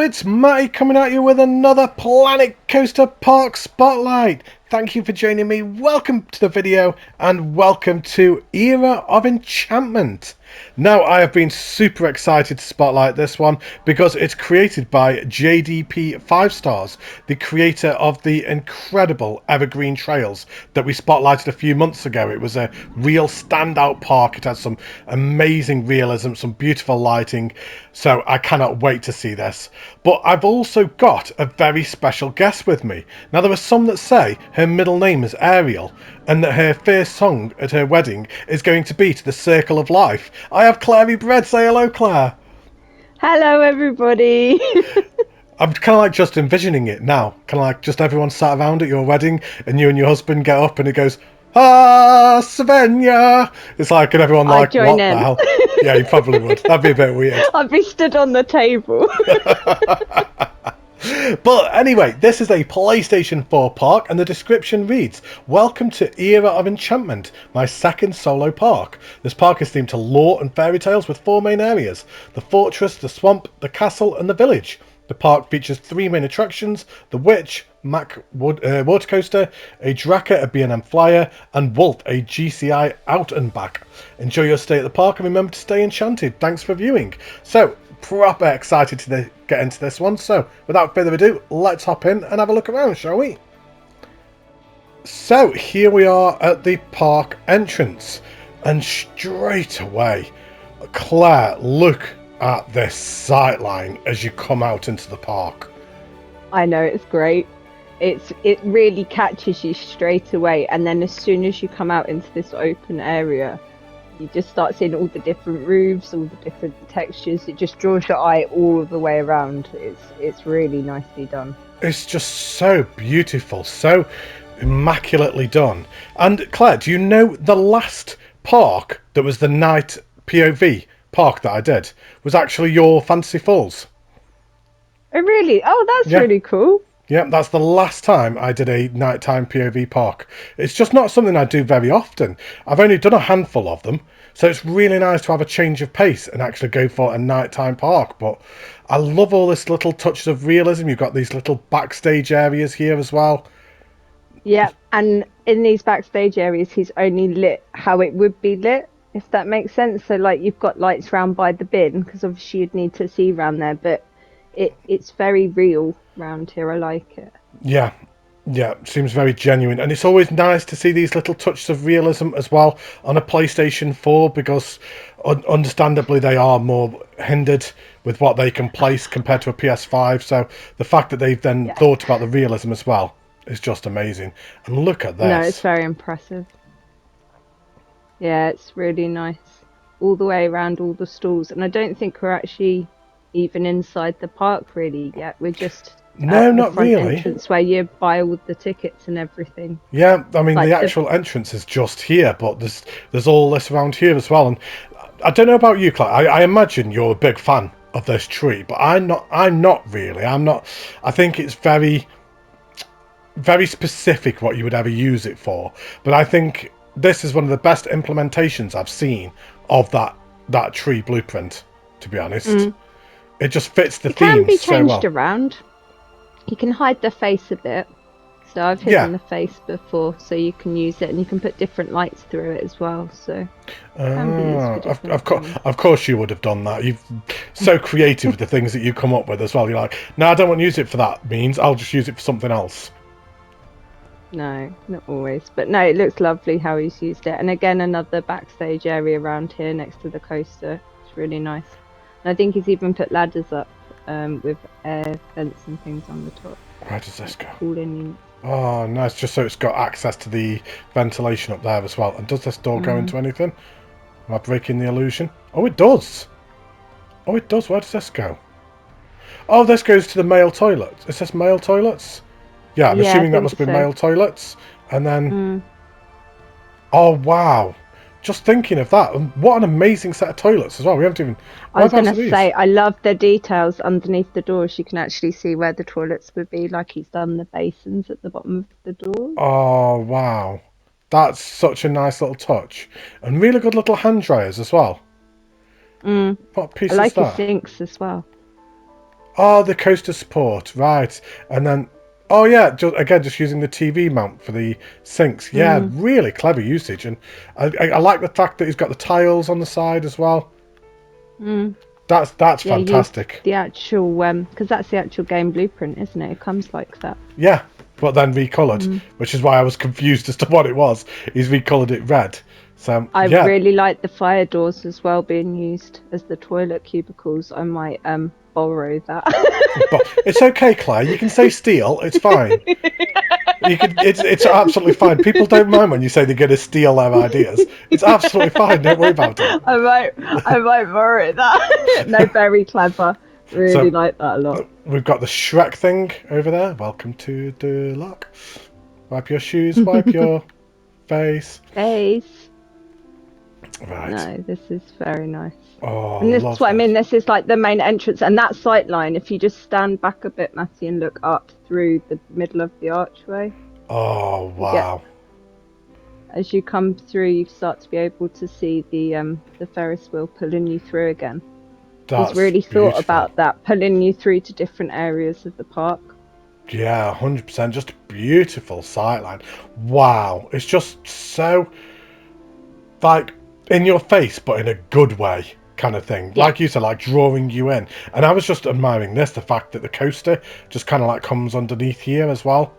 it's Matty coming at you with another Planet Coaster Park Spotlight. Thank you for joining me. Welcome to the video and welcome to Era of Enchantment. Now, I have been super excited to spotlight this one because it's created by JDP 5 Stars, the creator of the incredible Evergreen Trails that we spotlighted a few months ago. It was a real standout park. It had some amazing realism, some beautiful lighting, so I cannot wait to see this. But I've also got a very special guest with me. Now, there are some that say her middle name is Ariel and that her first song at her wedding is going to be To the Circle of Life. I have Clairybread. Say hello, Claire. Hello, everybody. I'm kind of like just envisioning it now. Kind of like just everyone sat around at your wedding and you and your husband get up and it goes, "Ah, Savannah." It's like, and everyone like, what the hell? Yeah, you probably would. That'd be a bit weird. I'd be stood on the table. But anyway, this is a PlayStation 4 park and the description reads, "Welcome to Era of Enchantment, my second solo park. This park is themed to lore and fairy tales with 4 main areas: the fortress, the swamp, the castle and the village. The park features 3 main attractions: the Witch, water coaster, a Draco, a B&M flyer, and Wolf, a GCI out and back. Enjoy your stay at the park and remember to stay enchanted. Thanks for viewing." So, proper excited to get into this one. So, without further ado, let's hop in and have a look around, shall we? So, here we are at the park entrance. And straight away, Claire, look at this sightline as you come out into the park. I know, it's great. It really catches you straight away, and then as soon as you come out into this open area, you just start seeing all the different roofs, all the different textures. It just draws your eye all the way around. It's really nicely done. It's just so beautiful, so immaculately done. And Claire, do you know the last park that was the night POV park that I did was actually your Fantasy Falls? Oh, really? Oh, that's really cool. Yeah, that's the last time I did a nighttime POV park. It's just not something I do very often. I've only done a handful of them, so it's really nice to have a change of pace and actually go for a nighttime park. But I love all this little touches of realism. You've got these little backstage areas here as well. Yeah, and in these backstage areas, he's only lit how it would be lit, if that makes sense. So, like, you've got lights round by the bin, because obviously you'd need to see round there, but it's very real round here. I like it. Yeah, seems very genuine, and it's always nice to see these little touches of realism as well on a PlayStation 4, because understandably they are more hindered with what they can place compared to a PS5, so the fact that they've then thought about the realism as well is just amazing. And look at this. No, it's very impressive. Yeah, it's really nice all the way around, all the stalls, and I don't think we're actually even inside the park really yet. We're just not really. Entrance where you buy all the tickets and everything. Yeah, I mean, like the actual entrance is just here, but there's all this around here as well. And I don't know about you, Claire. I imagine you're a big fan of this tree, but I'm not really. I think it's very, very specific what you would ever use it for. But I think this is one of the best implementations I've seen of that tree blueprint, to be honest. It just fits the theme so well. It can be changed around. You can hide the face a bit. So I've hidden the face before, so you can use it, and you can put different lights through it as well. So of course you would have done that. You're so creative with the things that you come up with as well. You're like, no, I don't want to use it for that means. I'll just use it for something else. No, not always. But no, it looks lovely how he's used it. And again, another backstage area around here next to the coaster. It's really nice. I think he's even put ladders up with air vents and things on the top. Where does this go? Cool in. Oh, nice. Just so it's got access to the ventilation up there as well. And does this door go into anything? Am I breaking the illusion? Oh, it does. Oh, it does. Where does this go? Oh, this goes to the male toilets. It says male toilets? Yeah, I'm assuming that must be male toilets. And then... Oh, wow. Just thinking of that, what an amazing set of toilets as well. We haven't even... I was going to say, I love the details underneath the doors. You can actually see where the toilets would be, like he's done the basins at the bottom of the door. Oh, wow. That's such a nice little touch. And really good little hand dryers as well. What piece I like is that? his sinks as well. Oh, the coaster support, right. And then, oh yeah, just using the TV mount for the sinks. Yeah, Mm. really clever usage. And I like the fact that he's got the tiles on the side as well. Mm. That's Yeah, use fantastic. the actual because that's the actual game blueprint, isn't it? It comes like that. Yeah, but then recoloured, Mm. which is why I was confused as to what it was. He's recoloured it red. So, I yeah. really like the fire doors as well being used as the toilet cubicles. I might borrow that. But it's okay, Claire. You can say steal. It's fine. You can. It's absolutely fine. People don't mind when you say they're going to steal their ideas. It's absolutely fine. Don't worry about it. I might borrow that. No, very clever. Really So like that a lot. we've got the Shrek thing over there. Welcome to the lock. Wipe your shoes. Wipe your face. Face. Right. No, this is very nice. Oh, And this love is what I this. mean. This is like the main entrance, and that sight line. If you just stand back a bit, Matty, and look up through the middle of the archway, Oh, wow. as you come through, you start to be able to see the Ferris wheel pulling you through again. That's He's really beautiful. thought about that, pulling you through to different areas of the park. Yeah, 100%. Just a beautiful sightline. Wow. It's just so, like, in your face, but in a good way kind of thing. Yeah. Like you said, like drawing you in. And I was just admiring this, the fact that the coaster just kind of like comes underneath here as well.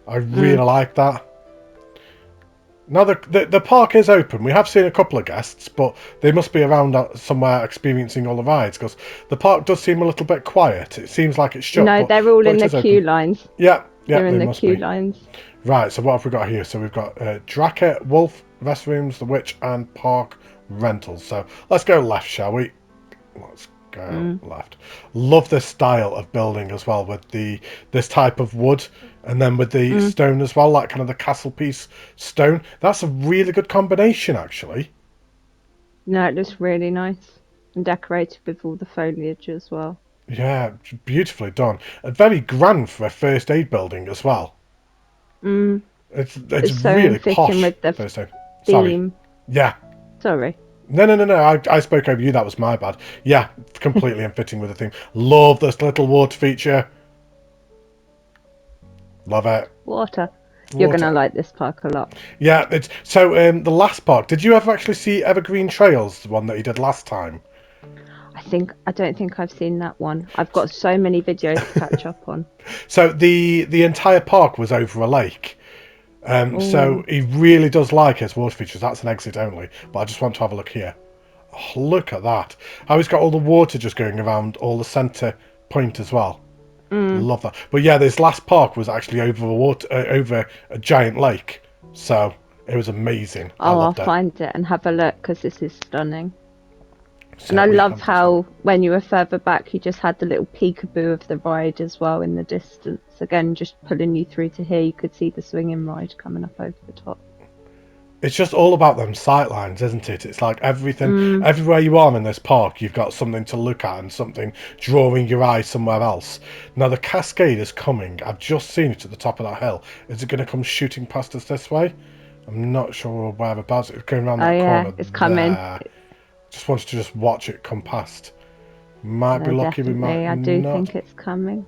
I really like that. Now, the park is open. We have seen a couple of guests, but they must be around somewhere experiencing all the rides, because the park does seem a little bit quiet. It seems like it's shut. No, but, they're all but in it the is queue open. lines. Yeah, They're in they the must queue be. lines. Right, so what have we got here? So we've got Draco, Wolf, Restrooms, The Witch, and Park Rentals. So let's go left, shall we? Let's go left. Love this style of building as well, with this type of wood, and then with the stone as well, like kind of the castle piece stone. That's a really good combination, actually. No, it looks really nice and decorated with all the foliage as well. Yeah, beautifully done. And very grand for a first aid building as well. It's It's so in really fitting posh with the first aid. Sorry. theme. Yeah. Sorry. No. I spoke over you. That was my bad. Yeah, completely in fitting with the theme. Love this little water feature. Love it. Water. You're Water. gonna like this park a lot. Yeah, it's so. The last park. Did you ever actually see Evergreen Trails, the one that he did last time? I don't think I've seen that one. I've got so many videos to catch up on. So the entire park was over a lake. So he really does like his water features. That's an exit only, but I just want to have a look here. Oh, look at that. How he's got all the water just going around all the centre point as well. Love that. But yeah, this last park was actually over a giant lake. So it was amazing. I Oh, I'll loved it. find it and have a look because this is stunning. So And I we love have how when you were further back, you just had the little peekaboo of the ride as well in the distance. Again, just pulling you through to here. You could see the swinging ride coming up over the top. It's just all about them sightlines, isn't it? It's like everything, everywhere you are in this park, you've got something to look at and something drawing your eye somewhere else. Now, the cascade is coming. I've just seen it at the top of that hill. Is it going to come shooting past us this way? I'm not sure whereabouts. It's going around that corner. It's coming. There. Just wanted to just watch it come past. Might be No, lucky, we definitely. might I do not. think it's coming.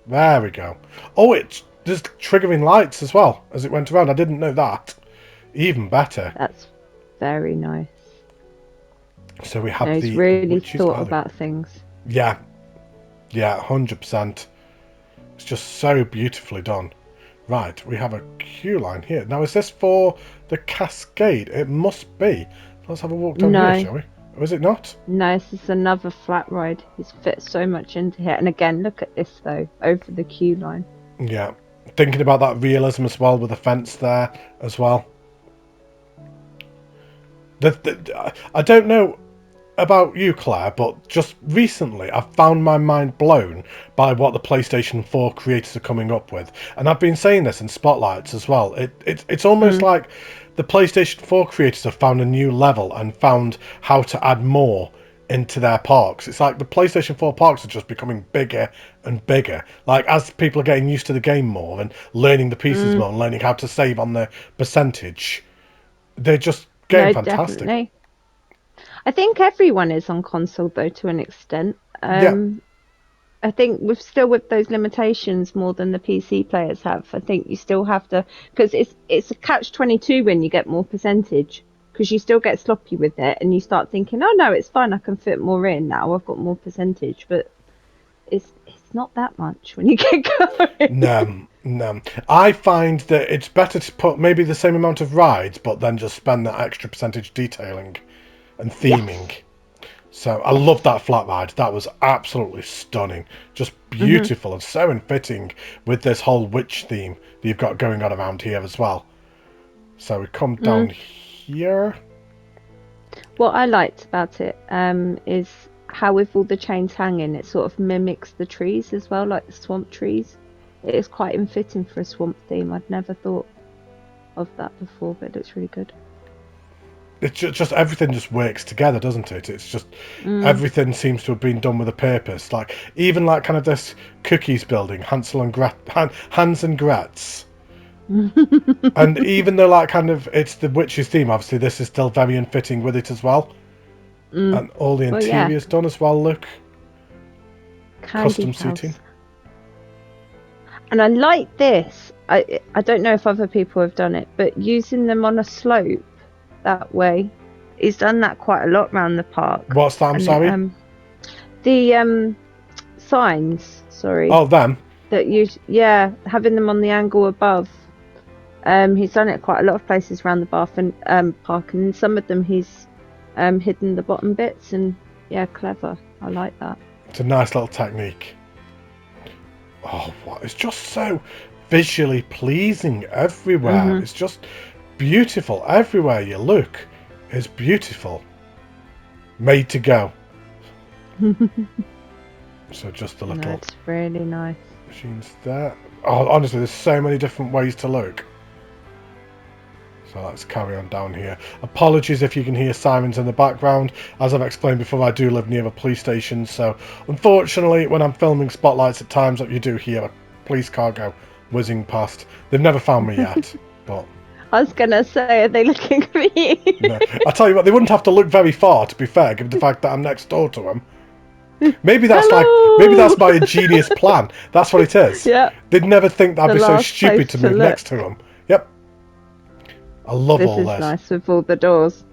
There we go. Oh, it's just triggering lights as well as it went around. I didn't know that. Even better. That's very nice. So we have No, he's the really Witch's thought Alley. about things. Yeah, 100%. It's just so beautifully done. Right, we have a queue line here. Now, is this for the cascade? It must be. Let's have a walk down No. here, shall we? Or is it not? No, this is another flat ride. He's fit so much into here. And again, look at this though, over the queue line. Yeah. Thinking about that realism as well with the fence there as well. I don't know about you, Claire, but just recently I've found my mind blown by what the PlayStation 4 creators are coming up with. And I've been saying this in spotlights as well. It's almost like the PlayStation 4 creators have found a new level and found how to add more into their parks. It's like the PlayStation 4 parks are just becoming bigger and bigger. Like, as people are getting used to the game more and learning the pieces more and learning how to save on the percentage, they're just getting fantastic. Definitely. I think everyone is on console though to an extent. Yeah. I think with those limitations more than the PC players have. I think you still have to, because it's a catch-22 when you get more percentage, because you still get sloppy with it and you start thinking, oh no, it's fine, I can fit more in now. I've got more percentage, but it's not that much when you get going. No, no. I find that it's better to put maybe the same amount of rides, but then just spend that extra percentage detailing and theming. Yes, So I yes. love that flat ride. That was absolutely stunning. Just Hmm. beautiful and so in fitting with this whole witch theme that you've got going on around here as well. So we come down here. What I liked about it is how with all the chains hanging, it sort of mimics the trees as well, like the swamp trees. It is quite infitting for a swamp theme. I'd never thought of that before, but it looks really good. It's just everything just works together, doesn't it? It's just Mm. everything seems to have been done with a purpose. Like even like kind of this cookies building, Hans and Gretz. And even though like kind of it's the witch's theme, obviously this is still very in fitting with it as well. Mm. And all the Well, yeah, interior's done as well. Look, candy custom seating. house. And I like this. I don't know if other people have done it, but using them on a slope that way. He's done that quite a lot around the park. What's that? I'm And it, sorry. the signs, sorry, Oh, them. that yeah, having them on the angle above. He's done it quite a lot of places around the Bath and park, and in some of them he's hidden the bottom bits, and yeah, clever. I like that. It's a nice little technique. Oh, what? It's just so visually pleasing everywhere. Mhm. It's just beautiful everywhere you look. It's beautiful. Made to go. So just the No, little it's really nice. machines there. Oh, honestly, there's so many different ways to look. So let's carry on down here. Apologies if you can hear sirens in the background. As I've explained before, I do live near a police station, so unfortunately when I'm filming spotlights at times you do hear a police car go whizzing past. They've never found me yet, but I was gonna say, are they looking for you? no. I tell you what, they wouldn't have to look very far, to be fair, given the fact that I'm next door to them. Maybe that's Hello. my ingenious plan. That's what it is. Yeah, They'd never think that I'd the be so last stupid place to to move look. next to them. Yep, I love This all is this. nice with all the doors.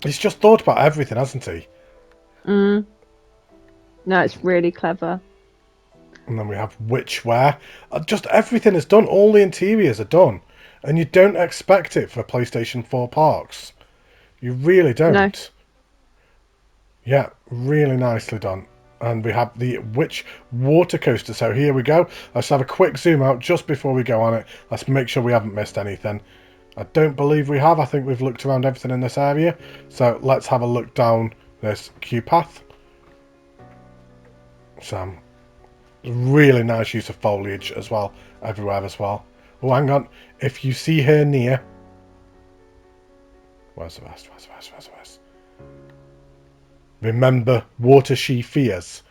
He's just thought about everything, hasn't he? Mm. No, it's really clever. And then we have witchwear. Just everything is done. All the interiors are done. And you don't expect it for PlayStation 4 parks. You really No. don't. Yeah, really nicely done. And we have the Witch water coaster. So here we go. Let's have a quick zoom out just before we go on it. Let's make sure we haven't missed anything. I don't believe we have. I think we've looked around everything in this area. So let's have a look down this queue path. So really nice use of foliage as well, everywhere as well. Oh, hang on. If you see her near... Where's the rest? Remember, water she fears.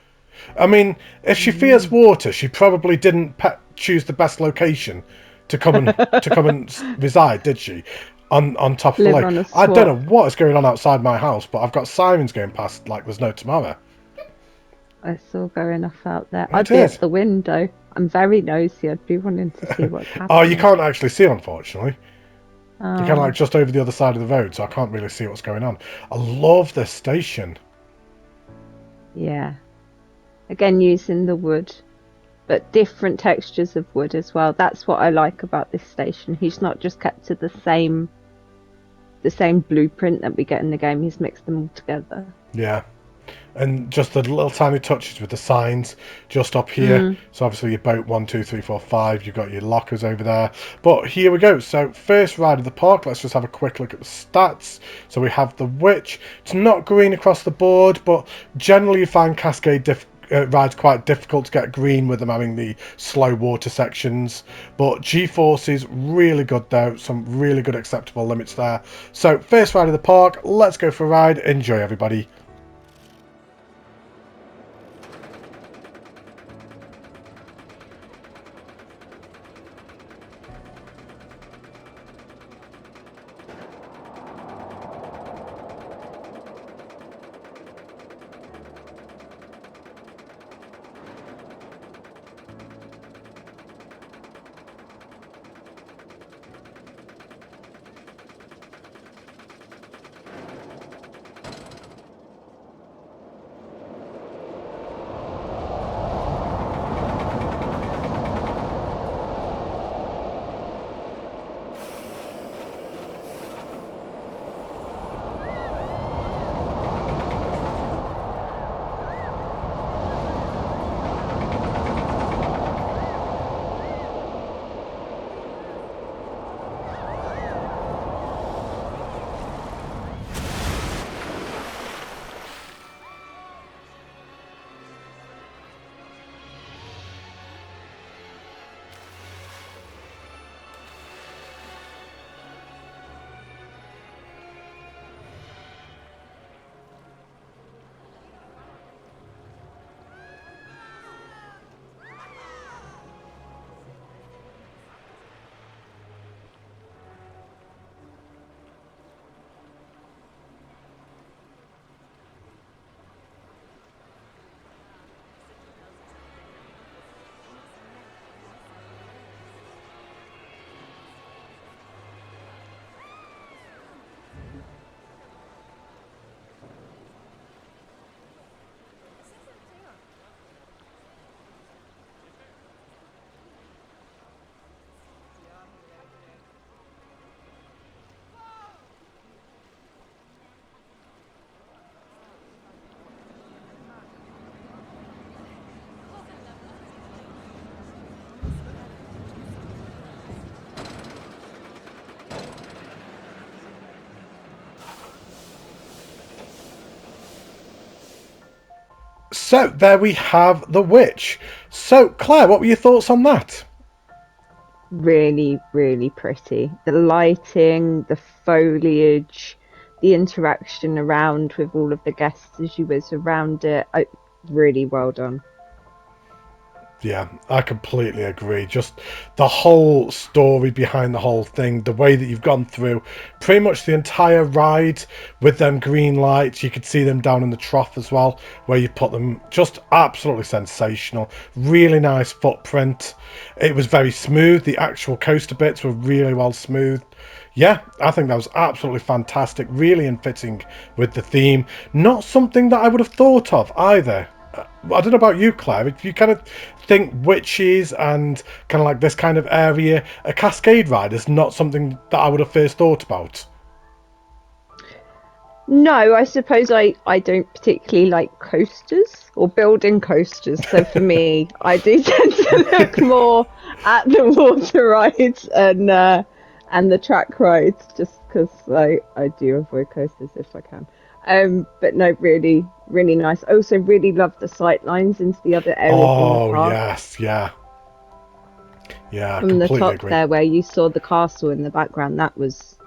I mean, if she fears water, she probably didn't choose the best location to come and reside, did she? On top of a Live lake. on a I don't know swamp. what is going on outside my house, but I've got sirens going past like there's no tomorrow. It's all going off out there. It I'd be is. at the window. I'm very nosy. I'd be wanting to see what's Oh, you happening. can't actually see, unfortunately. You're kind of like Oh, just over the other side of the road, so I can't really see what's going on. I love this station. yeah. Again, using the wood, but different textures of wood as well. That's what I like about this station. He's not just kept to the same blueprint that we get in the game. He's mixed them all together. Yeah. And just the little tiny touches with the signs just up here. Mm. So obviously your boat 1, 2, 3, 4, 5. You've got your lockers over there. But here we go. So first ride of the park. Let's just have a quick look at the stats. So we have the Witch. It's not green across the board, but generally you find Cascade rides quite difficult to get green with them having the slow water sections. But G-Force is really good though. Some really good acceptable limits there. So first ride of the park. Let's go for a ride. Enjoy, everybody. So there we have The Witch. So Claire, what were your thoughts on that? Really, really pretty. The lighting, the foliage, the interaction around with all of the guests as you was around it. Really well done. Yeah, I completely agree. Just the whole story behind the whole thing, the way that you've gone through pretty much the entire ride with them green lights. You could see them down in the trough as well, where you put them. Just absolutely sensational. Really nice footprint. It was very smooth. The actual coaster bits were really well smoothed. Yeah, I think that was absolutely fantastic. Really in fitting with the theme. Not something that I would have thought of either. I don't know about you, Claire. If you kind of think witches and kind of like this kind of area, a cascade ride is not something that I would have first thought about. No, I suppose I don't particularly like coasters or building coasters. So for me, I do tend to look more at the water rides and the track rides, just because I do avoid coasters if I can. But no, really, really nice. I also really love the sight lines into the other areas in the Oh, park. yes, yeah. Yeah, I From the completely top agree. there, where you saw the castle in the background, that was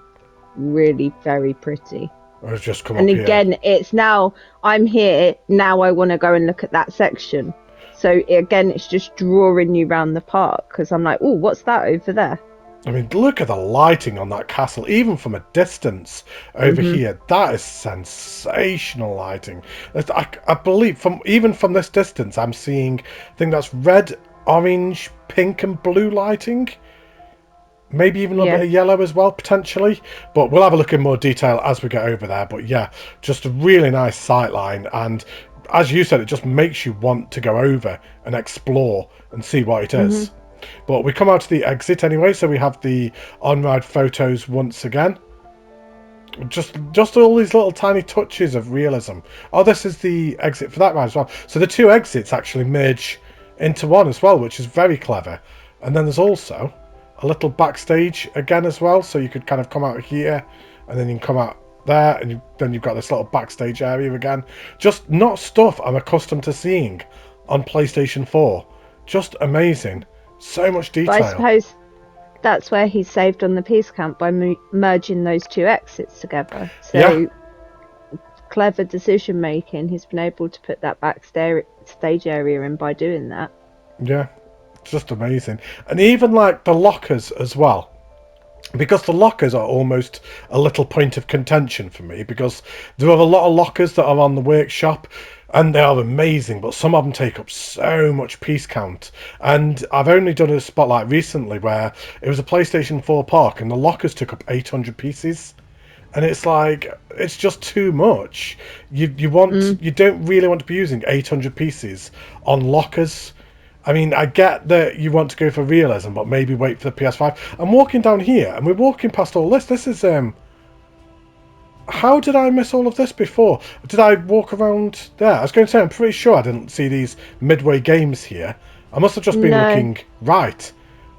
really very pretty. I was just come And up here. again, it's now I'm here, now I want to go and look at that section. So again, it's just drawing you around the park, because I'm like, oh, what's that over there? I mean, look at the lighting on that castle, even from a distance over here. That is sensational lighting. I believe from this distance, I'm seeing, I think that's red, orange, pink, and blue lighting. Maybe even a little bit of yellow as well, potentially. But we'll have a look in more detail as we get over there. But yeah, just a really nice sight line. And as you said, it just makes you want to go over and explore and see what it is. But we come out to the exit anyway, so we have the on-ride photos once again. Just all these little tiny touches of realism. Oh, this is the exit for that ride as well. So the two exits actually merge into one as well, which is very clever. And then there's also a little backstage again as well, so you could kind of come out here, and then you can come out there, and then you've got this little backstage area again. Just not stuff I'm accustomed to seeing on PlayStation 4. Just amazing. So much detail. But I suppose that's where he saved on the Peace Camp by merging those two exits together. So clever decision making. He's been able to put that backstage area in by doing that. Yeah, just amazing. And even like the lockers as well. Because the lockers are almost a little point of contention for me, because there are a lot of lockers that are on the workshop and they are amazing, but some of them take up so much piece count. And I've only done a spotlight recently where it was a PlayStation 4 park and the lockers took up 800 pieces. And it's like, it's just too much. You don't really want to be using 800 pieces on lockers. I mean, I get that you want to go for realism, but maybe wait for the PS5. I'm walking down here, and we're walking past all this. This is, how did I miss all of this before? Did I walk around there? I was going to say, I'm pretty sure I didn't see these midway games here. I must have just been looking right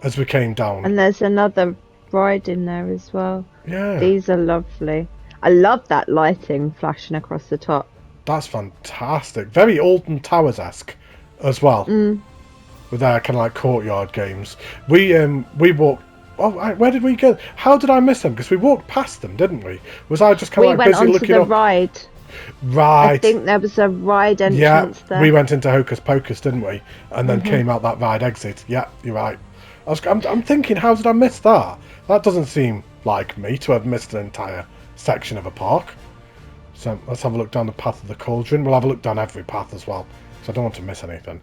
as we came down. And there's another ride in there as well. Yeah. These are lovely. I love that lighting flashing across the top. That's fantastic. Very Alton Towers-esque as well. With their kind of like courtyard games. We walked. Oh, where did we go? How did I miss them? Because we walked past them, didn't we? Was I just kind of like busy looking up? We went onto the ride. Right. I think there was a ride entrance there. We went into Hocus Pocus, didn't we? And then came out that ride exit. Yeah, you're right. I'm thinking, how did I miss that? That doesn't seem like me to have missed an entire section of a park. So let's have a look down the path of the cauldron. We'll have a look down every path as well, so I don't want to miss anything.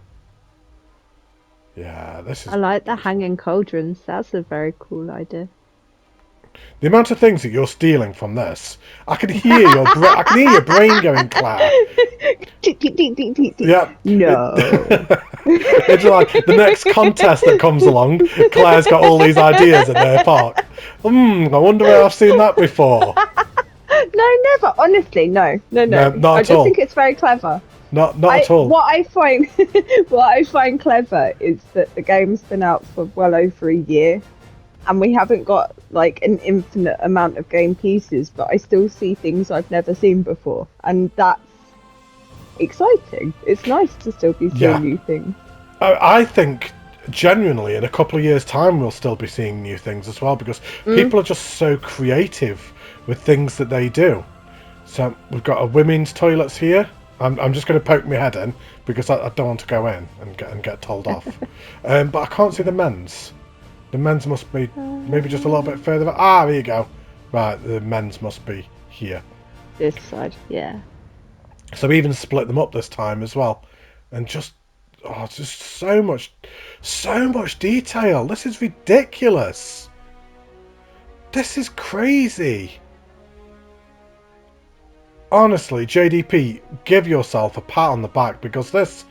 Yeah, this is... I like the hanging cauldrons. That's a very cool idea. The amount of things that you're stealing from this, I can hear I can hear your brain going, Claire. Yeah. No. It's like the next contest that comes along, Claire's got all these ideas at her park. I wonder where I've seen that before. No, never. Honestly, no. Not I at all. just think it's very clever. Not at all. What I find clever is that the game's been out for well over a year, and we haven't got like an infinite amount of game pieces, but I still see things I've never seen before, and that's exciting. It's nice to still be seeing new things. I think genuinely in a couple of years' time we'll still be seeing new things as well, because people are just so creative with things that they do. So we've got a women's toilets here. I'm just going to poke my head in because I don't want to go in and get told off. But I can't see the men's. The men's must be maybe just a little bit further. Ah, there you go. Right, the men's must be here. This side, yeah. So we even split them up this time as well, and just just so much detail. This is ridiculous. This is crazy. Honestly, JDP, give yourself a pat on the back, because this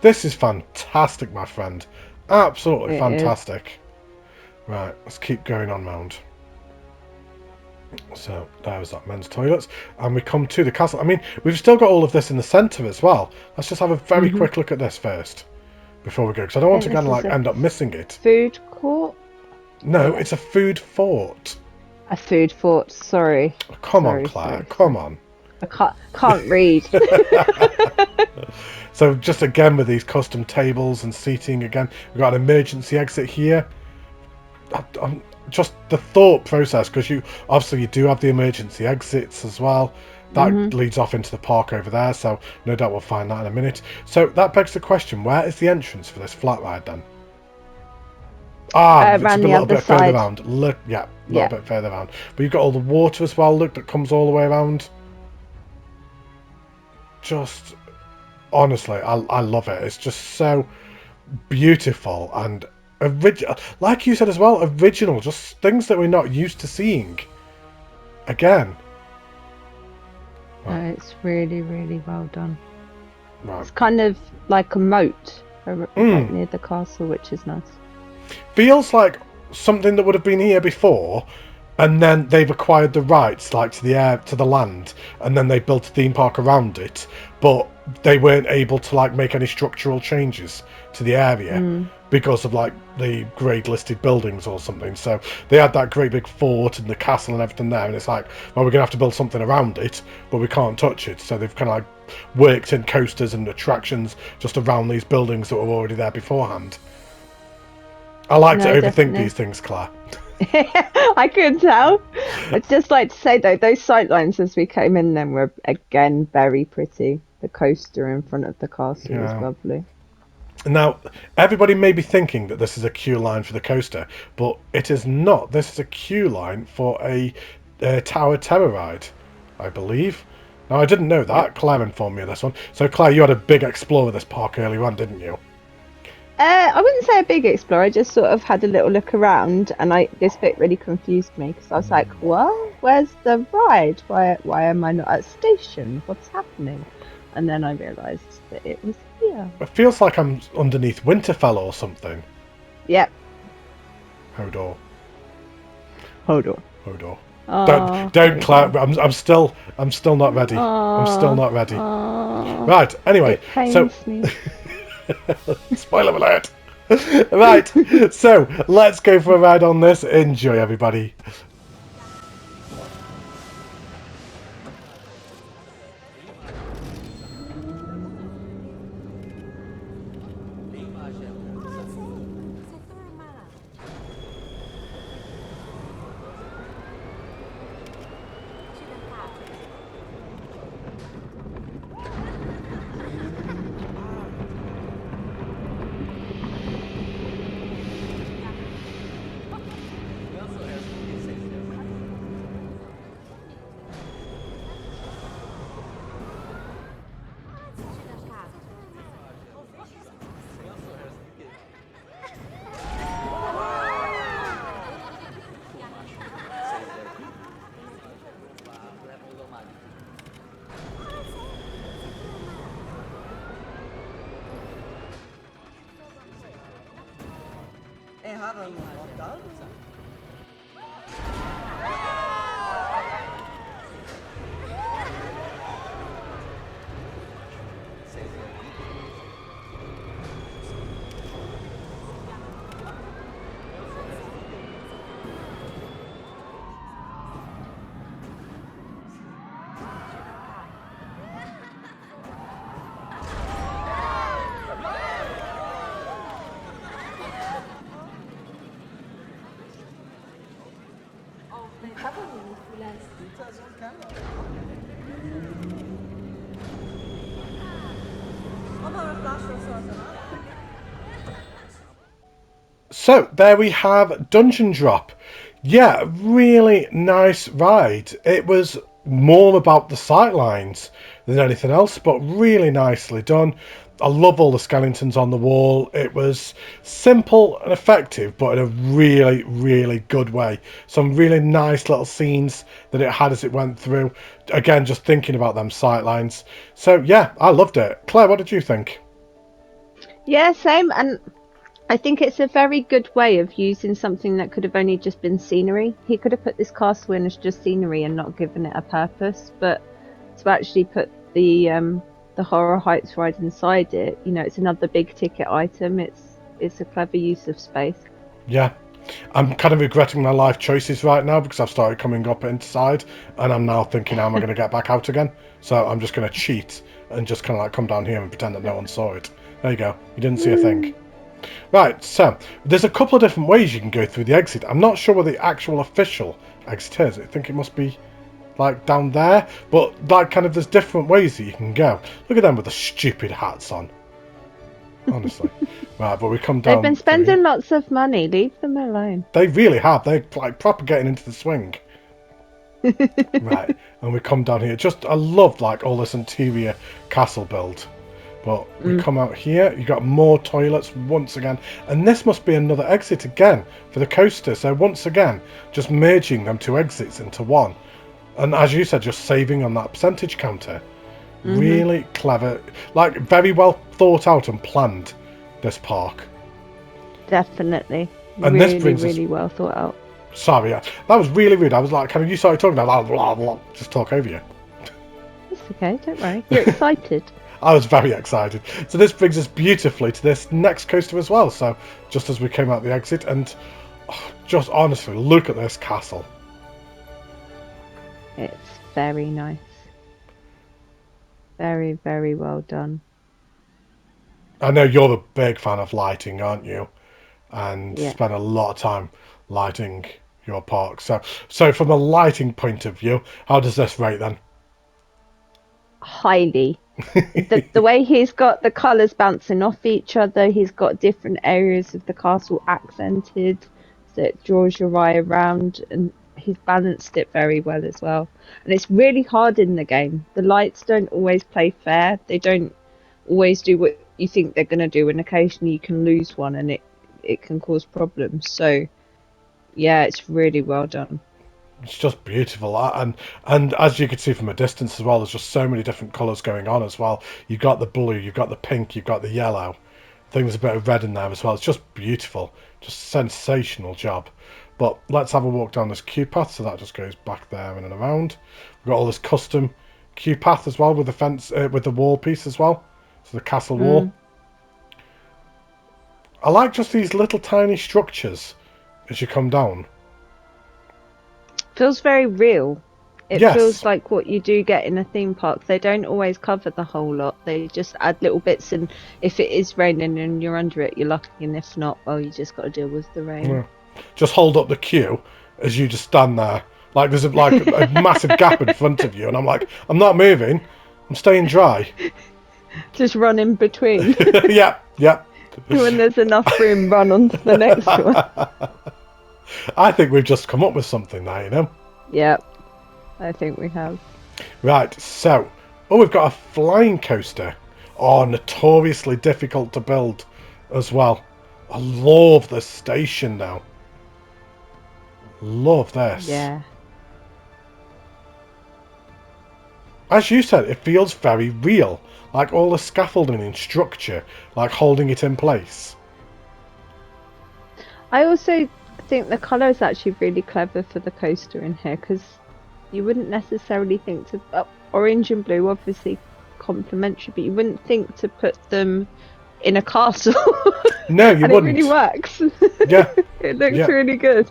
is fantastic, my friend. Absolutely fantastic. Right, let's keep going on round. So there's that men's toilets, and we come to the castle. I mean, we've still got all of this in the centre as well. Let's just have a very quick look at this first before we go, because I don't want to kind of like end up missing it. Food court? No, it's a food fort. A food fort. Sorry. Oh, come on, Claire. Come on. I can't read. So just again with these custom tables and seating again, we've got an emergency exit here. Just the thought process, because you do have the emergency exits as well. That leads off into the park over there, so no doubt we'll find that in a minute. So that begs the question, where is the entrance for this flat ride then? It's a little bit further around. Look, a little bit further around. But you've got all the water as well, look, that comes all the way around. Just, honestly, I love it. It's just so beautiful and original. Like you said as well, original. Just things that we're not used to seeing. Again. Right. It's really, really well done. Right. It's kind of like a moat right near the castle, which is nice. Feels like something that would have been here before, and then they've acquired the rights, like to the land, and then they built a theme park around it, but they weren't able to like make any structural changes to the area because of like the grade listed buildings or something. So they had that great big fort and the castle and everything there, and it's like, well, we're gonna have to build something around it, but we can't touch it. So they've kind of like worked in coasters and attractions just around these buildings that were already there beforehand. I like to overthink these things, Claire. I couldn't tell. I'd just like to say though, those sightlines as we came in then were again very pretty. The coaster in front of the castle was lovely. Now, everybody may be thinking that this is a queue line for the coaster, but it is not. This is a queue line for a Tower Terror ride, I believe. Now, I didn't know that. Claire informed me of this one. So, Claire, you had a big explore of this park earlier on, didn't you? I wouldn't say a big explore. I just sort of had a little look around, and this bit really confused me because I was like, "Well, where's the ride? Why am I not at station? What's happening?" And then I realised that it was here. It feels like I'm underneath Winterfell or something. Yep. Hodor. Oh, don't, Claire. I'm still not ready. I'm still not ready. Right. Anyway, it pains me. Spoiler alert. Right, so let's go for a ride on this. Enjoy, everybody. So there we have Dungeon Drop. Yeah, really nice ride. It was more about the sightlines than anything else, but really nicely done. I love all the skeletons on the wall. It was simple and effective, but in a really, really good way. Some really nice little scenes that it had as it went through. Again, just thinking about them sightlines. So yeah, I loved it. Claire, what did you think? Yeah, same. And I think it's a very good way of using something that could have only just been scenery. He could have put this castle in as just scenery and not given it a purpose, but to actually put the Horror Heights ride inside it, you know, it's another big ticket item. It's a clever use of space. Yeah. I'm kind of regretting my life choices right now because I've started coming up inside and I'm now thinking, how am I going to get back out again? So I'm just going to cheat and just kind of like come down here and pretend that no one saw it. There you go. You didn't see a thing. Right, so there's a couple of different ways you can go through the exit. I'm not sure where the actual official exit is. I think it must be like down there, but like kind of there's different ways that you can go. Look at them with the stupid hats on. Honestly. Right, but we come down. They've been spending lots of money. Leave them alone. They really have. They're like proper getting into the swing. Right, and we come down here. Just I love like all this interior castle build. But we come out here, you got more toilets once again. And this must be another exit again for the coaster. So once again, just merging them two exits into one. And as you said, just saving on that percentage counter. Really clever. Like, very well thought out and planned, this park. Definitely. And really, this brings really us... well thought out. Sorry, that was really rude. I was like, kind of, you started talking, I was like, blah, blah, just talk over you. It's okay, don't worry. You're excited. I was very excited. So this brings us beautifully to this next coaster as well. So just as we came out the exit, and just honestly, look at this castle. It's very nice. Very, very well done. I know you're a big fan of lighting, aren't you? And Yeah. spend a lot of time lighting your park. So from a lighting point of view, how does this rate then? Highly. The way he's got the colours bouncing off each other, he's got different areas of the castle accented, so it draws your eye around, and he's balanced it very well as well. And it's really hard in the game. The lights don't always play fair. They don't always do what you think they're going to do, and occasionally you can lose one and it can cause problems. So yeah, it's really well done. It's just beautiful, and as you can see from a distance as well, there's just so many different colours going on as well. You've got the blue, you've got the pink, you've got the yellow. I think there's a bit of red in there as well. It's just beautiful, just sensational job. But let's have a walk down this queue path. So that just goes back there and around. We've got all this custom queue path as well with the fence, with the wall piece as well. So the castle wall. I like just these little tiny structures as you come down. Feels very real. It Yes. feels like what you do get in a theme park. They don't always cover the whole lot. They just add little bits, and if it is raining and you're under it, you're lucky, and if not, well, you just got to deal with the rain. Yeah. Just hold up the queue as you just stand there. Like there's a massive gap in front of you, and I'm like, I'm not moving. I'm staying dry. Just run in between. Yeah. When there's enough room, run on to the next one. I think we've just come up with something there, you know? Yeah, I think we have. Right, so... Oh, we've got a flying coaster. Oh, notoriously difficult to build as well. I love the station now. Love this. Yeah. As you said, it feels very real. Like all the scaffolding and structure, like holding it in place. I also think the colour is actually really clever for the coaster in here, because you wouldn't necessarily think to... orange and blue obviously complementary, but you wouldn't think to put them in a castle. No, you and wouldn't. It really works. Yeah. It looks really good.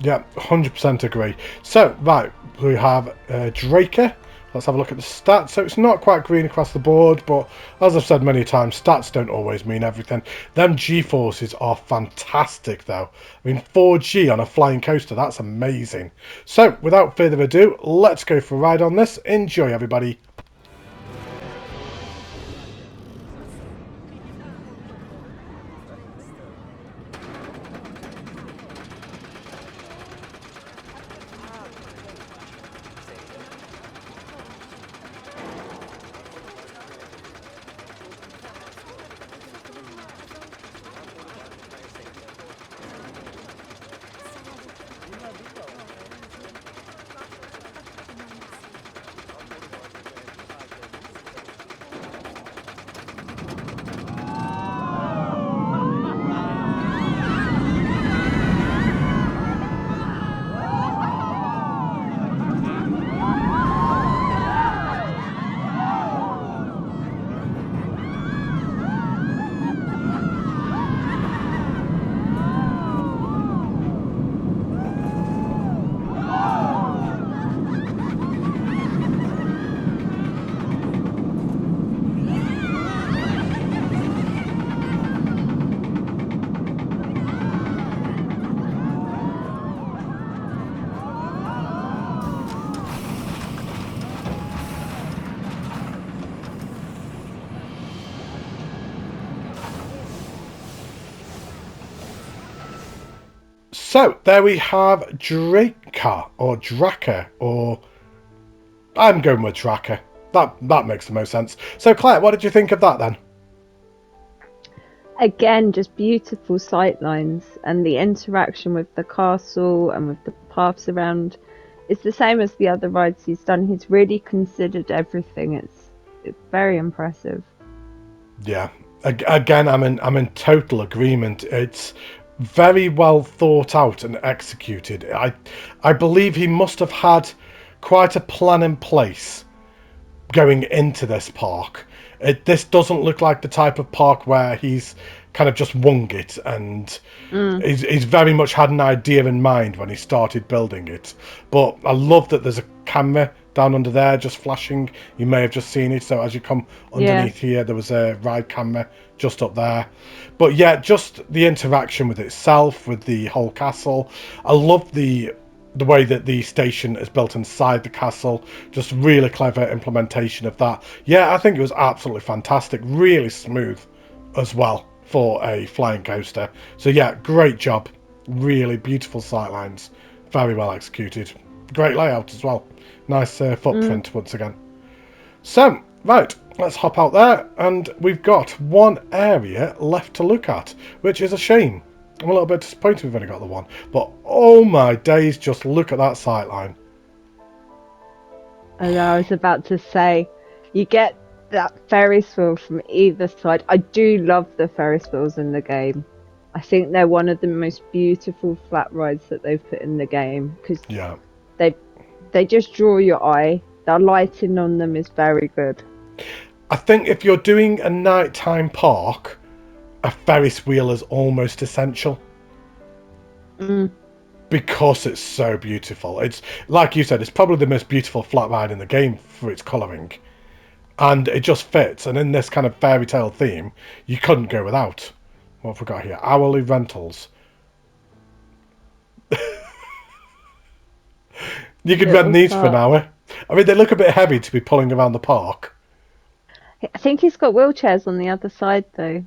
Yeah, 100% agree. So, right, we have Draco, Let's have a look at the stats. So it's not quite green across the board, but as I've said many times, stats don't always mean everything. Them G-forces are fantastic, though. I mean, 4G on a flying coaster, that's amazing. So, without further ado, let's go for a ride on this. Enjoy, everybody. So, there we have Draco, or Draco, or... I'm going with Draco. That makes the most sense. So, Claire, what did you think of that, then? Again, just beautiful sightlines, and the interaction with the castle and with the paths around. It's the same as the other rides he's done. He's really considered everything. It's very impressive. Yeah. Again, I'm in total agreement. It's very well thought out and executed. I believe he must have had quite a plan in place going into this park. This doesn't look like the type of park where he's kind of just wung it, and he's very much had an idea in mind when he started building it. But I love that there's a camera down under there just flashing. You may have just seen it. So as you come underneath here, there was a ride camera just up there. But yeah, just the interaction with itself, with the whole castle. I love the way that the station is built inside the castle. Just really clever implementation of that. Yeah, I think it was absolutely fantastic. Really smooth as well for a flying coaster. So yeah, great job. Really beautiful sightlines. Very well executed. Great layout as well. Nice footprint once again. So, right, let's hop out there. And we've got one area left to look at, which is a shame. I'm a little bit disappointed we've only got the one. But, oh my days, just look at that sightline. And I was about to say, you get that Ferris wheel from either side. I do love the Ferris wheels in the game. I think they're one of the most beautiful flat rides that they've put in the game. Because they just draw your eye. The lighting on them is very good. I think if you're doing a nighttime park, a Ferris wheel is almost essential. Because it's so beautiful. It's, like you said, it's probably the most beautiful flat ride in the game for its colouring. And it just fits. And in this kind of fairy tale theme, you couldn't go without. What have we got here? Hourly rentals. You could rent these for an hour. I mean, they look a bit heavy to be pulling around the park. I think he's got wheelchairs on the other side, though.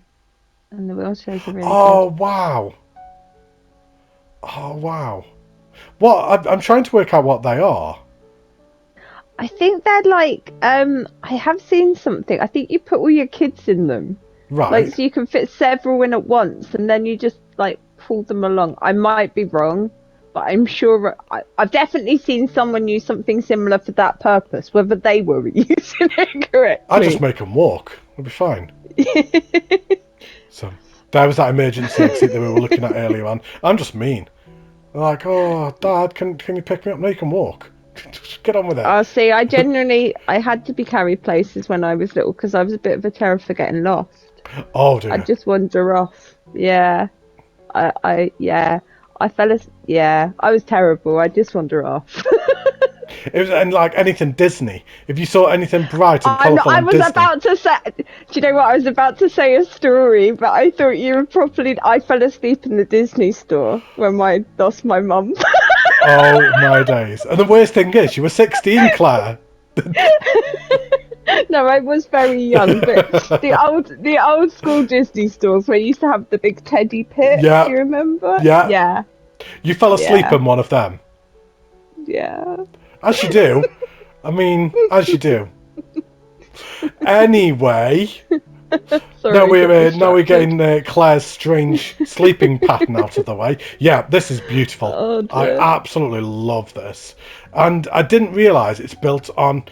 And the wheelchairs are really good. Wow. Oh, wow. What? I'm trying to work out what they are. I think they're like, I have seen something. I think you put all your kids in them. Right. Like, so you can fit several in at once, and then you just, like, pull them along. I might be wrong, but I'm sure I've definitely seen someone use something similar for that purpose. Whether they were using it correctly. I just make them walk. It'll be fine. So, there was that emergency exit that we were looking at earlier on. I'm just mean. Like, oh, Dad, can you pick me up? No, you can walk. Just get on with it. Oh, see, I had to be carried places when I was little because I was a bit of a terror for getting lost. Oh, dear. I'd just wander off. Yeah. I was terrible. I'd just wander off. It was and like anything Disney. If you saw anything bright and I'm not, colourful I on was Disney, about to say. Do you know what? I was about to say a story, but I thought you were properly. I fell asleep in the Disney store when I lost my mum. oh my days! And the worst thing is, you were 16, Claire. No, I was very young, but the old school Disney stores where you used to have the big teddy pit. Yeah, Do you remember? yeah. Yeah, You fell asleep yeah, in one of them, yeah. as you do. I mean, as you do. Anyway, Sorry, got now we're distracted. getting Claire's strange sleeping pattern out of the way. Yeah, this is beautiful. Oh I dear. absolutely love this, and I didn't realise it's built on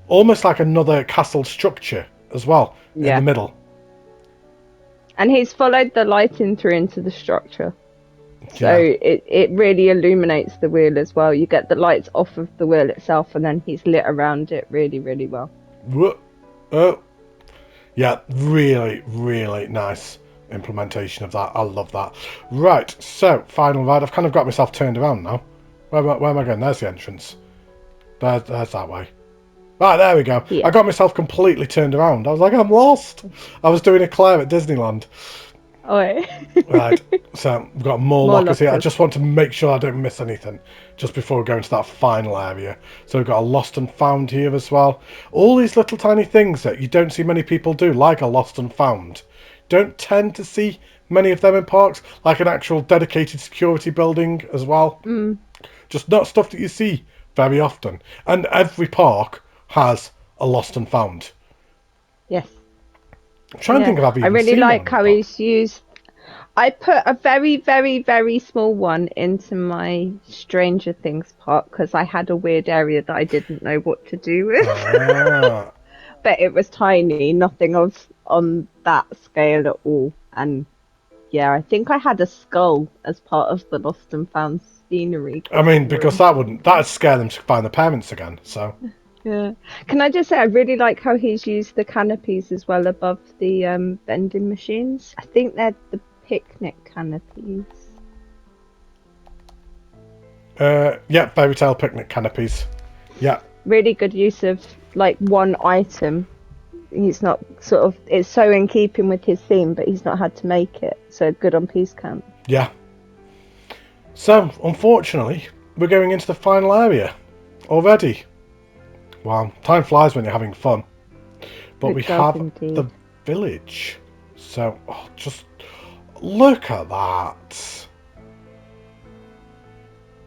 almost like another castle structure as well in the Yeah, middle. and he's followed the lighting through into the structure. So Yeah. it really illuminates the wheel as well. You get the lights off of the wheel itself, and then he's lit around it really, really well. Oh, yeah, really, really nice implementation of that. I love that. Right, so final ride. I've kind of got myself turned around now. Where am I going? There's the entrance. There's that way. Right, there we go. Yeah. I got myself completely turned around. I was like, I'm lost. I was doing a Claire at Disneyland. Oh, Right, so we've got more lockers here. I lockers. just want to make sure I don't miss anything just before we go into that final area. So we've got a lost and found here as well. All these little tiny things that you don't see many people do, like a lost and found. Don't tend to see many of them in parks, like an actual dedicated security building as well. Just not stuff that you see very often. And every park has a lost and found. Yes. I'm trying to think if I've even I really seen like one. how he's used. I put a very, very, very small one into my Stranger Things park because I had a weird area that I didn't know what to do with. Ah. But it was tiny, nothing of on that scale at all. And yeah, I think I had a skull as part of the lost and found scenery. I mean, because that'd scare them to find the parents again. So Yeah. Can I just say, I really like how he's used the canopies as well above the vending machines. I think they're the picnic canopies. yeah, fairy tale picnic canopies. Yeah, Really good use of like one item. He's not sort of, it's so in keeping with his theme, but he's not had to make it. So good on Peace Camp. yeah. So unfortunately, we're going into the final area already. Wow, time flies when you're having fun. But we have Indeed. the village. So just look at that.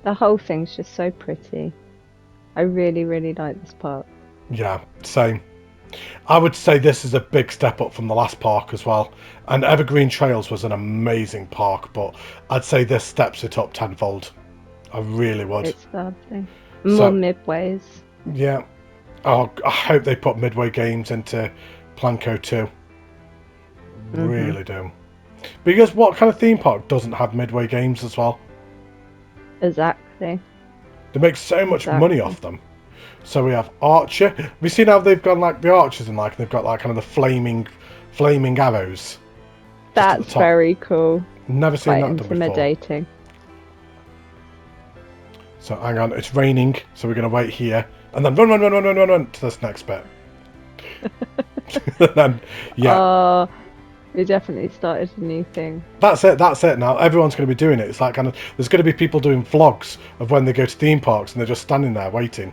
The whole thing's just so pretty. I really, really like this part. Yeah, same. I would say this is a big step up from the last park as well. And Evergreen Trails was an amazing park, but I'd say this steps it up tenfold. I really would. It's lovely. More midways. Yeah. Oh, I hope they put midway games into Planco too. Really do. Because what kind of theme park doesn't have midway games as well? Exactly. They make so much money off them. So we have Archer. Have you seen how they've gone like the archers and like they've got like kind of the flaming arrows? That's very cool. Never seen Quite that done before. intimidating. So hang on, it's raining, so we're gonna wait here and then run to this next bit. Then, yeah. We definitely started a new thing. That's it now. Everyone's going to be doing it. It's like kind of, there's going to be people doing vlogs of when they go to theme parks and they're just standing there waiting.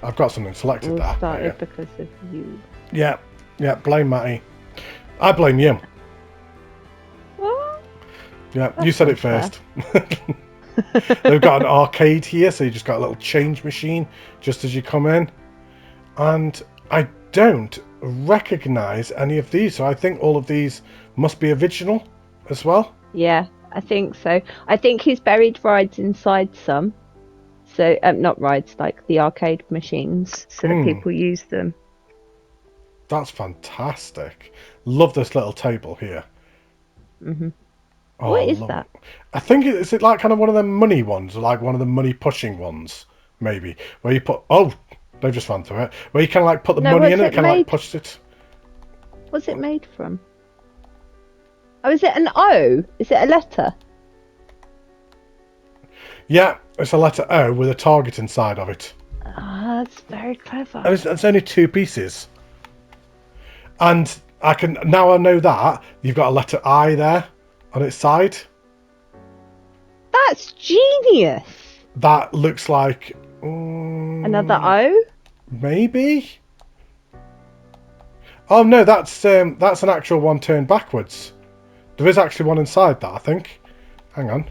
I've got something selected there. Started because of you. Yeah, blame Matty. I blame you. What? Yeah, That's you said it unfair. first. They've got an arcade here, so you just got a little change machine just as you come in. And I don't recognise any of these, so I think all of these must be original as well. Yeah, I think so. I think he's buried rides inside some. So, not rides, like the arcade machines, so that people use them. That's fantastic. Love this little table here. What is that? I think is it like kind of one of them money ones, or like one of the money pushing ones, maybe, where you put they just ran through it, where you kind of like put the money in and it kind of like pushed it. What's it made from? Oh, is it an O? Is it a letter? Yeah, it's a letter O with a target inside of it. Ah, that's very clever. And it's only 2 pieces. And I can now I know that you've got a letter I there on its side. That's genius. That looks like Another O? maybe. Oh no, that's an actual one turned backwards. There is actually one inside that, I think. Hang on,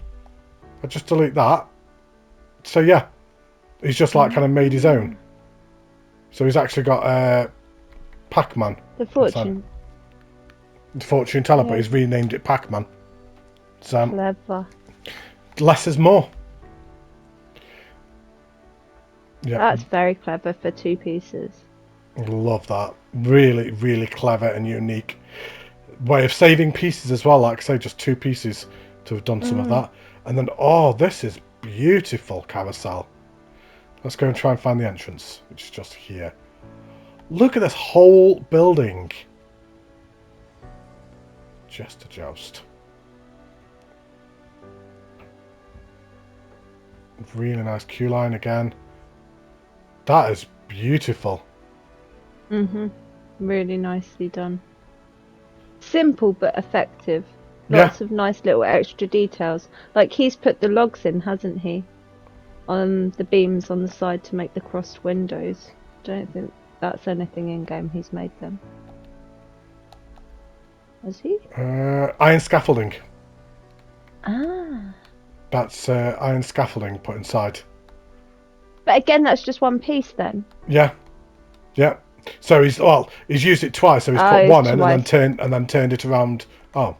I'll just delete that. So yeah, he's just like kind of made his own. So he's actually got Pac-Man. The fortune. The fortune teller, Yeah. but he's renamed it Pac-Man. So Clever. less is more. Yeah, That's very clever for 2 pieces. love that. Really, really clever and unique way of saving pieces as well. Like I say, just 2 pieces to have done some of that. And then, oh, this is beautiful, Carousel. Let's go and try and find the entrance, which is just here. Look at this whole building. Just a joust. Really nice queue line again. That is beautiful. Really nicely done. Simple but effective. Lots of nice little extra details. Like he's put the logs in, hasn't he? On the beams on the side to make the crossed windows. Don't think that's anything in game he's made them. Has he? Iron scaffolding. Ah. That's iron scaffolding put inside. But again, that's just 1 piece then. Yeah. Yeah. So he's used it twice. So he's put one in and then turned it around. Oh.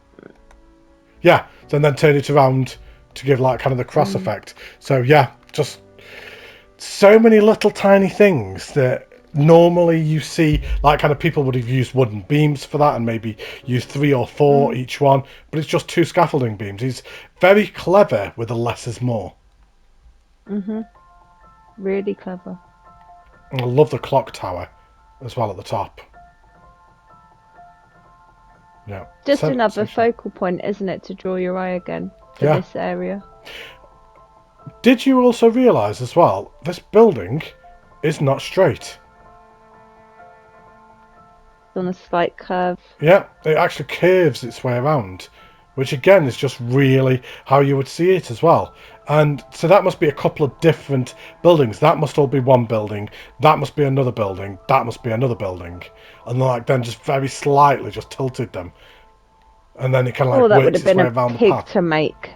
Yeah. And then turned it around to give like kind of the cross effect. So yeah, just so many little tiny things that normally you see, like kind of people would have used wooden beams for that and maybe used 3 or 4 each one, but it's just 2 scaffolding beams. He's very clever with the less is more. Really clever. And I love the clock tower as well at the top. Yeah. Just another focal point, isn't it, to draw your eye again to this area. Did you also realise as well, this building is not straight? It's on a slight curve. Yeah, it actually curves its way around, which again is just really how you would see it as well. And so that must be a couple of different buildings. That must all be one building. That must be another building. That must be another building. And then just very slightly just tilted them. And then it kind of like works its way around the path. To make.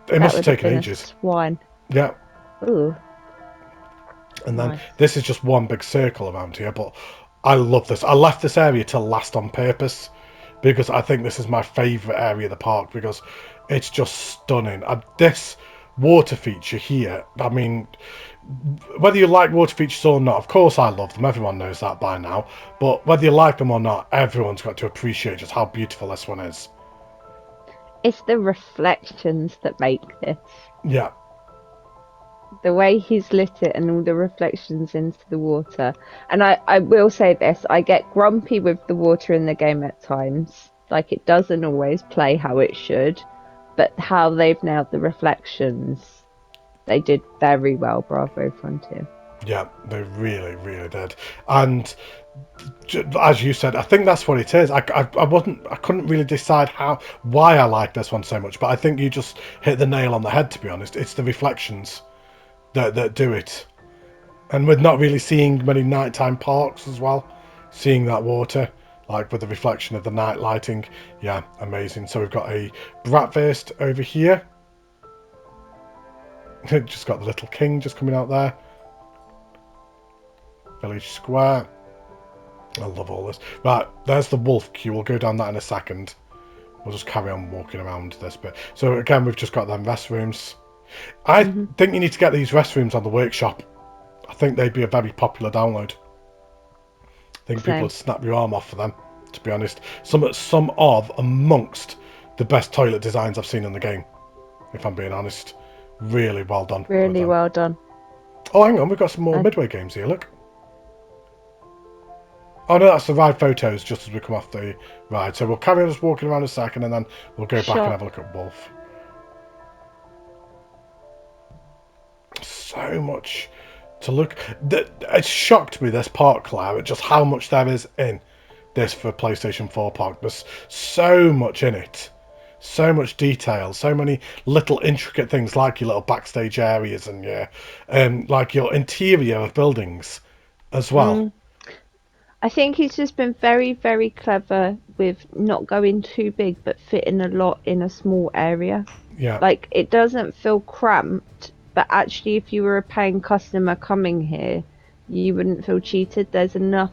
It must have taken ages. Swine. Yeah. Ooh. And then this is just one big circle around here, but I love this. I left this area till last on purpose because I think this is my favourite area of the park because it's just stunning. This water feature here, I mean, whether you like water features or not, of course I love them, everyone knows that by now, but whether you like them or not, everyone's got to appreciate just how beautiful this one is. It's the reflections that make this. Yeah. The way he's lit it and all the reflections into the water. And I will say this, I get grumpy with the water in the game at times. Like it doesn't always play how it should. But how they've nailed the reflections, they did very well. Bravo, Frontier. Yeah, they really, really did. And as you said, I think that's what it is. I couldn't really decide why I like this one so much, but I think you just hit the nail on the head, to be honest. It's the reflections that do it. And with not really seeing many nighttime parks as well, seeing that water, like with the reflection of the night lighting, yeah, amazing. So we've got a Bratwurst over here. Just got the little king just coming out there. Village Square. I love all this. Right, there's the wolf queue. We'll go down that in a second. We'll just carry on walking around this bit. So again, we've just got them restrooms. I think you need to get these restrooms on the workshop. I think they'd be a very popular download. I think people would snap your arm off for them, to be honest. Some of amongst the best toilet designs I've seen in the game, if I'm being honest. Really well done. Really well done. Oh, hang on, we've got some more Midway games here, look. Oh no, that's the ride photos just as we come off the ride. So we'll carry on just walking around a second and then we'll go back and have a look at Wolf. So much to look. It shocked me, this park, Claire, at just how much there is in this for a PlayStation 4 park. There's so much in it. So much detail, so many little intricate things like your little backstage areas and like your interior of buildings as well. I think he's just been very, very clever with not going too big but fitting a lot in a small area. Yeah. Like, it doesn't feel cramped, but actually, if you were a paying customer coming here, you wouldn't feel cheated. There's enough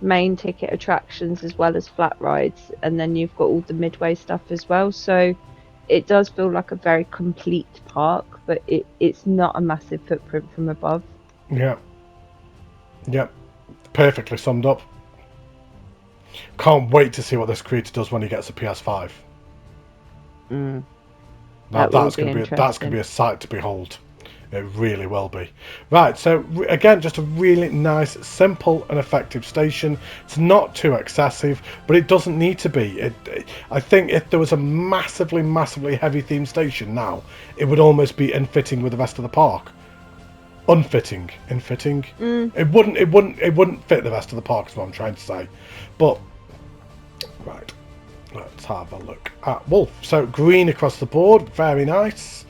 main ticket attractions as well as flat rides, and then you've got all the midway stuff as well. So it does feel like a very complete park, but it's not a massive footprint from above. Yeah. Yeah. Perfectly summed up. Can't wait to see what this creator does when he gets a PS5. That's going to be a sight to behold. It really will be. Right, so again, just a really nice, simple and effective station. It's not too excessive, but it doesn't need to be. I think if there was a massively, massively heavy themed station now, it would almost be unfitting with the rest of the park. Unfitting. It wouldn't fit the rest of the park, is what I'm trying to say. But right, let's have a look at Wolf. So green across the board, very nice.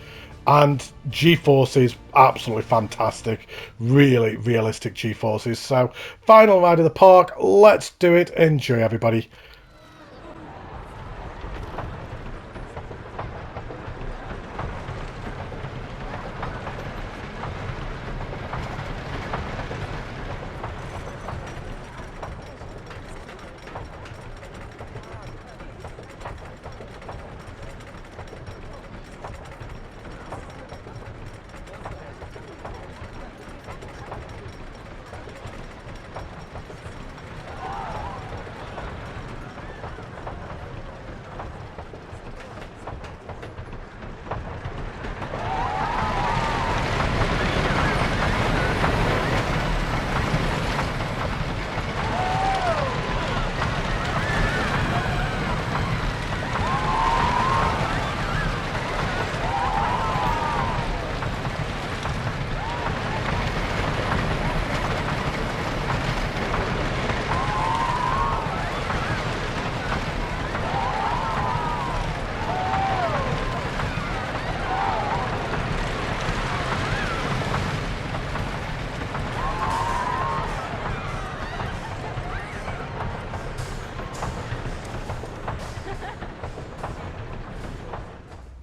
And G-forces, absolutely fantastic. Really realistic G-forces. So, final ride of the park. Let's do it. Enjoy, everybody.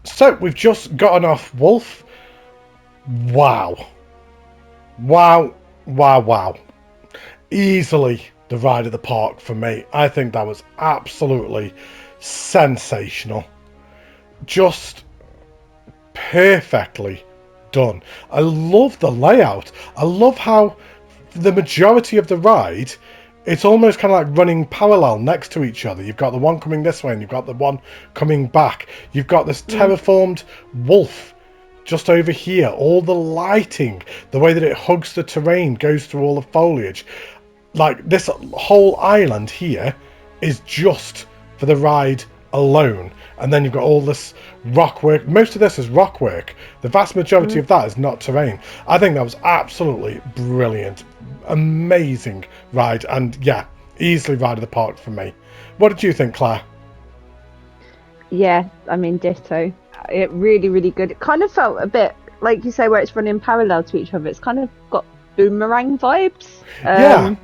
So, we've just gotten off Wolf. Wow. Easily the ride of the park for me. I think that was absolutely sensational. Just perfectly done. I love the layout. I love how the majority of the ride, it's almost kind of like running parallel next to each other. You've got the one coming this way and you've got the one coming back. You've got this terraformed wolf just over here. All the lighting, the way that it hugs the terrain, goes through all the foliage. Like, this whole island here is just for the ride alone. And then you've got all this rock work. Most of this is rock work. The vast majority of that is not terrain. I think that was absolutely brilliant. Amazing ride. And yeah, easily ride of the park for me. What did you think, Claire? Yeah, I mean, ditto. It really, really good. It kind of felt a bit, like you say, where it's running parallel to each other. It's kind of got boomerang vibes. Yeah.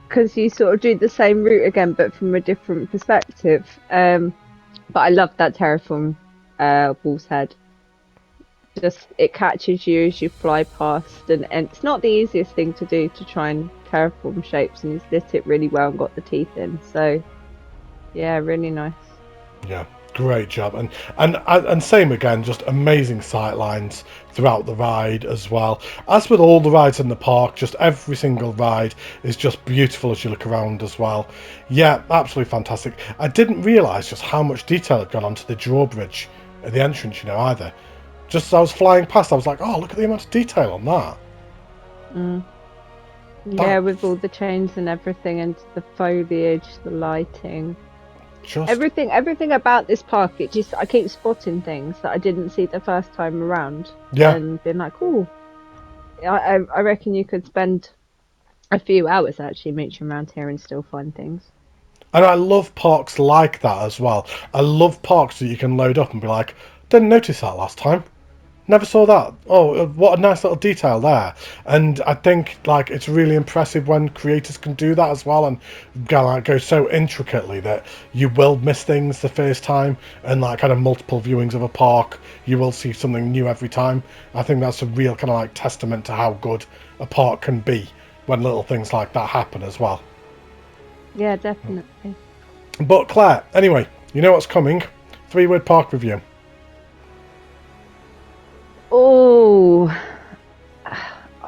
Because you sort of do the same route again, but from a different perspective. But I love that terraform wolf's head. Just, it catches you as you fly past, and it's not the easiest thing to do to try and terraform shapes, and he's lit it really well and got the teeth in. So, yeah, really nice. Yeah, great job. And same again, just amazing sight lines throughout the ride as well. As with all the rides in the park, just every single ride is just beautiful as you look around as well. Yeah, absolutely fantastic. I didn't realise just how much detail had gone onto the drawbridge at the entrance, either. Just as I was flying past, I was like, oh, look at the amount of detail on that. Yeah, with all the chains and everything, and the foliage, the lighting. Everything about this park, I keep spotting things that I didn't see the first time around. Yeah. And being like, oh, I reckon you could spend a few hours actually mooching around here and still find things. And I love parks like that as well. I love parks that you can load up and be like, didn't notice that last time. Never saw that. Oh, what a nice little detail there. And I think like it's really impressive when creators can do that as well and go so intricately that you will miss things the first time, and like kind of multiple viewings of a park, you will see something new every time. I think that's a real kind of like testament to how good a park can be when little things like that happen as well. Yeah, definitely. But Claire, anyway, you know what's coming? 3-word park review. Oh,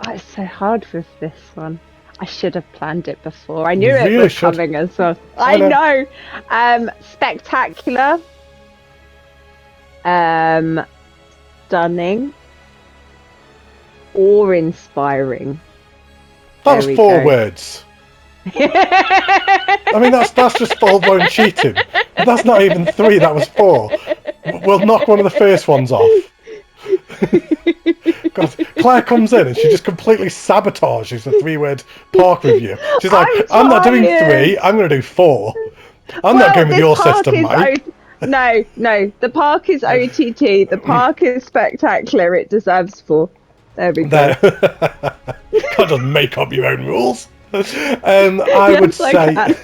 it's so hard with this one. I should have planned it before. I knew You it really was should. coming as well. I I know. know. Spectacular. Stunning. Awe-inspiring. That There was we 4 go. words. I mean, that's just full-blown cheating. That's not even 3, that was 4. We'll knock one of the first ones off. God, Claire comes in and she just completely sabotages the 3-word park review. She's like, I'm not doing 3, I'm going to do 4. I'm not going with This your park system, is mate. no. The park is OTT. The park is spectacular. It deserves 4. There we go. Can't just make up your own rules. I would Yes, I say, can.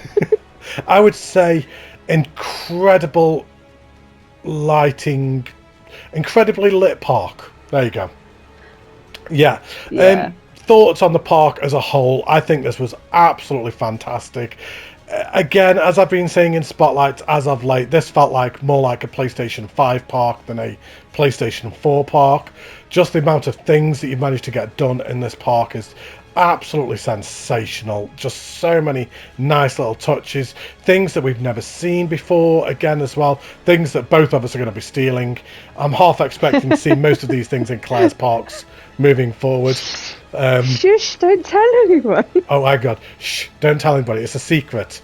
I would say, incredible lighting, incredibly lit park. There you go. Yeah. Yeah. Thoughts on the park as a whole? I think this was absolutely fantastic. Again, as I've been saying in Spotlight as of late, this felt like more like a PlayStation 5 park than a PlayStation 4 park. Just the amount of things that you've managed to get done in this park is absolutely sensational. Just so many nice little touches, things that we've never seen before, again as well, things that both of us are going to be stealing. I'm half expecting to see most of these things in Claire's parks moving forward. Shush! Don't tell anyone. Oh my god, shh, don't tell anybody, it's a secret.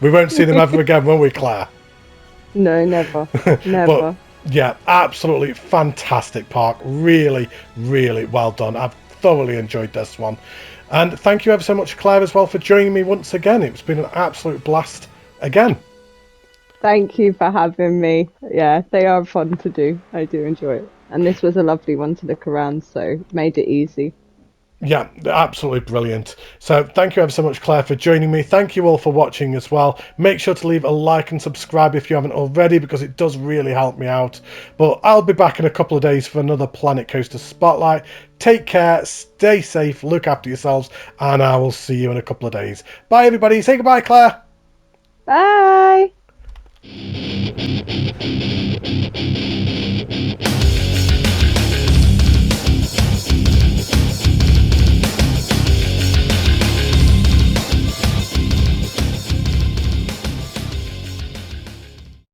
We won't see them ever again, will we, Claire? No, never, But never. yeah, absolutely fantastic park. Really, really well done. I've thoroughly enjoyed this one. And thank you ever so much, Claire, as well, for joining me once again. It's been an absolute blast again. Thank you for having me. Yeah, they are fun to do. I do enjoy it. And this was a lovely one to look around, so made it easy. Yeah, absolutely brilliant. So thank you ever so much, Claire, for joining me. Thank you all for watching as well. Make sure to leave a like and subscribe if you haven't already, because it does really help me out. But I'll be back in a couple of days for another Planet Coaster Spotlight. Take care, stay safe, look after yourselves, and I will see you in a couple of days. Bye, everybody. Say goodbye, Claire. Bye!